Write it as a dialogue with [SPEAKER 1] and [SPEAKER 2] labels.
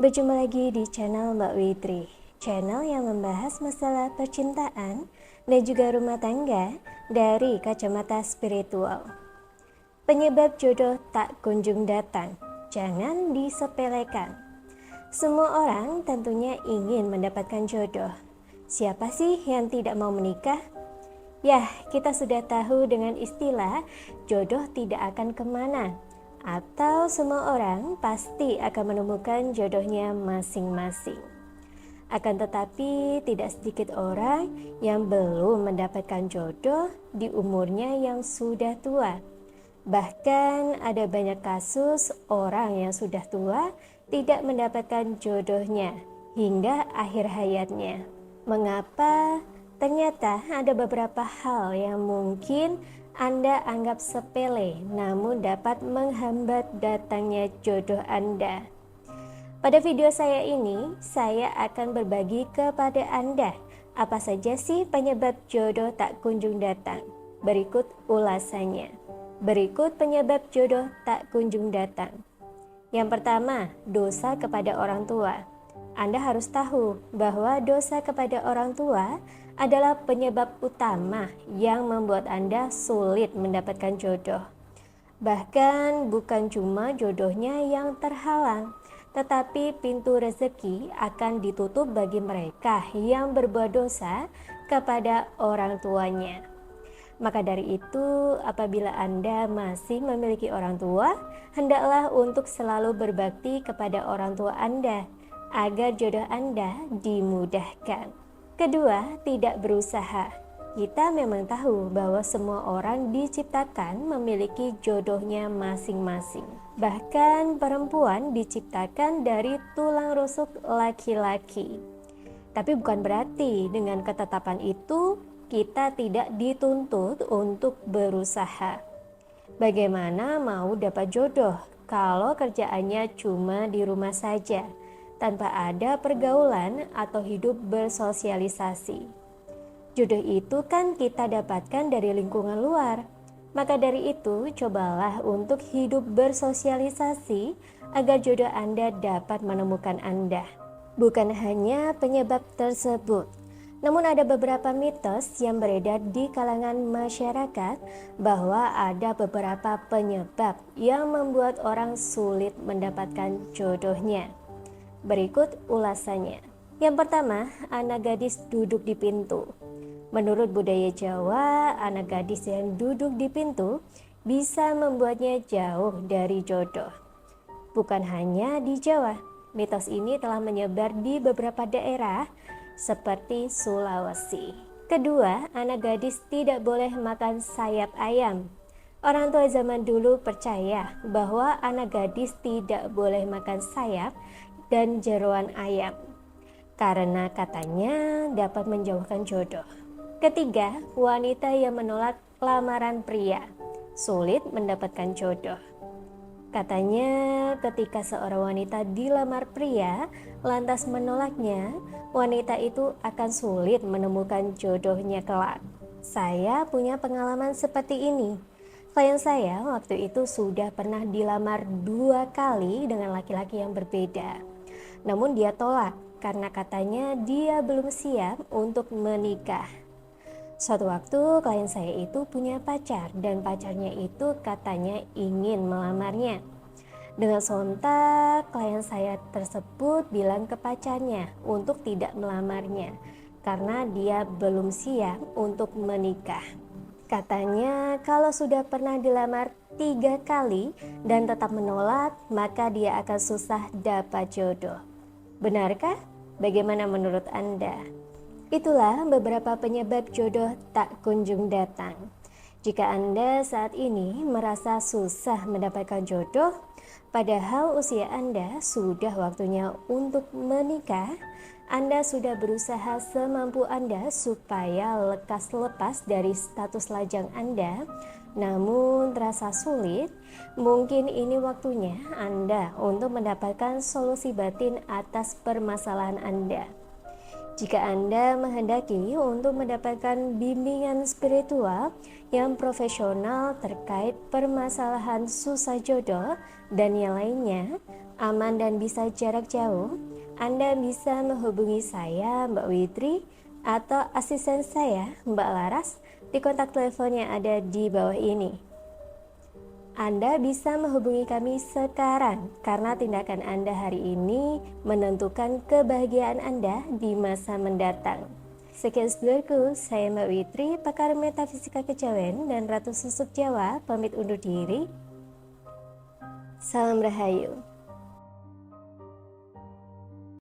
[SPEAKER 1] Berjumpa lagi di channel Mbak Witri, channel yang membahas masalah percintaan dan juga rumah tangga dari kacamata spiritual. Penyebab jodoh tak kunjung datang, jangan disepelekan. Semua orang tentunya ingin mendapatkan jodoh. Siapa sih yang tidak mau menikah? Yah, kita sudah tahu dengan istilah jodoh tidak akan kemana, atau semua orang pasti akan menemukan jodohnya masing-masing. Akan tetapi tidak sedikit orang yang belum mendapatkan jodoh di umurnya yang sudah tua. Bahkan ada banyak kasus orang yang sudah tua tidak mendapatkan jodohnya hingga akhir hayatnya. Mengapa? Ternyata ada beberapa hal yang mungkin Anda anggap sepele namun dapat menghambat datangnya jodoh Anda. Pada video saya ini, saya akan berbagi kepada Anda apa saja sih penyebab jodoh tak kunjung datang. Berikut ulasannya. Berikut penyebab jodoh tak kunjung datang. Yang pertama, dosa kepada orang tua. Anda harus tahu bahwa dosa kepada orang tua adalah penyebab utama yang membuat Anda sulit mendapatkan jodoh. Bahkan bukan cuma jodohnya yang terhalang, tetapi pintu rezeki akan ditutup bagi mereka yang berbuat dosa kepada orang tuanya. Maka dari itu, apabila Anda masih memiliki orang tua, hendaklah untuk selalu berbakti kepada orang tua Anda agar jodoh Anda dimudahkan. Kedua, tidak berusaha. Kita memang tahu bahwa semua orang diciptakan memiliki jodohnya masing-masing. Bahkan perempuan diciptakan dari tulang rusuk laki-laki. Tapi bukan berarti dengan ketetapan itu kita tidak dituntut untuk berusaha. Bagaimana mau dapat jodoh kalau kerjaannya cuma di rumah saja, tanpa ada pergaulan atau hidup bersosialisasi? Jodoh itu kan kita dapatkan dari lingkungan luar. Maka dari itu, cobalah untuk hidup bersosialisasi agar jodoh Anda dapat menemukan Anda. Bukan hanya penyebab tersebut, namun ada beberapa mitos yang beredar di kalangan masyarakat bahwa ada beberapa penyebab yang membuat orang sulit mendapatkan jodohnya. Berikut ulasannya. Yang pertama, anak gadis duduk di pintu. Menurut budaya Jawa, anak gadis yang duduk di pintu bisa membuatnya jauh dari jodoh. Bukan hanya di Jawa, mitos ini telah menyebar di beberapa daerah seperti Sulawesi. Kedua, anak gadis tidak boleh makan sayap ayam. Orang tua zaman dulu percaya bahwa anak gadis tidak boleh makan sayap dan jeroan ayam, karena katanya dapat menjauhkan jodoh. Ketiga, wanita yang menolak lamaran pria sulit mendapatkan jodoh. Katanya ketika seorang wanita dilamar pria lantas menolaknya, wanita itu akan sulit menemukan jodohnya kelak. Saya punya pengalaman seperti ini. Klien saya waktu itu sudah pernah dilamar 2 kali dengan laki-laki yang berbeda. Namun dia tolak karena katanya dia belum siap untuk menikah. Suatu waktu klien saya itu punya pacar dan pacarnya itu katanya ingin melamarnya. Dengan sontak klien saya tersebut bilang ke pacarnya untuk tidak melamarnya karena dia belum siap untuk menikah. Katanya kalau sudah pernah dilamar 3 kali dan tetap menolak, maka dia akan susah dapat jodoh. Benarkah? Bagaimana menurut Anda? Itulah beberapa penyebab jodoh tak kunjung datang. Jika Anda saat ini merasa susah mendapatkan jodoh, padahal usia Anda sudah waktunya untuk menikah, Anda sudah berusaha semampu Anda supaya lekas dari status lajang Anda, namun terasa sulit, mungkin ini waktunya Anda untuk mendapatkan solusi batin atas permasalahan Anda. Jika Anda menghendaki untuk mendapatkan bimbingan spiritual yang profesional terkait permasalahan susah jodoh dan yang lainnya, aman dan bisa jarak jauh, Anda bisa menghubungi saya, Mbak Witri, atau asisten saya, Mbak Laras, di kontak telepon yang ada di bawah ini. Anda bisa menghubungi kami sekarang karena tindakan Anda hari ini menentukan kebahagiaan Anda di masa mendatang. Sekian sedulurku, saya Mbak Witri, pakar metafisika kejawen dan Ratu Susuk Jawa, pamit undur diri. Salam Rahayu.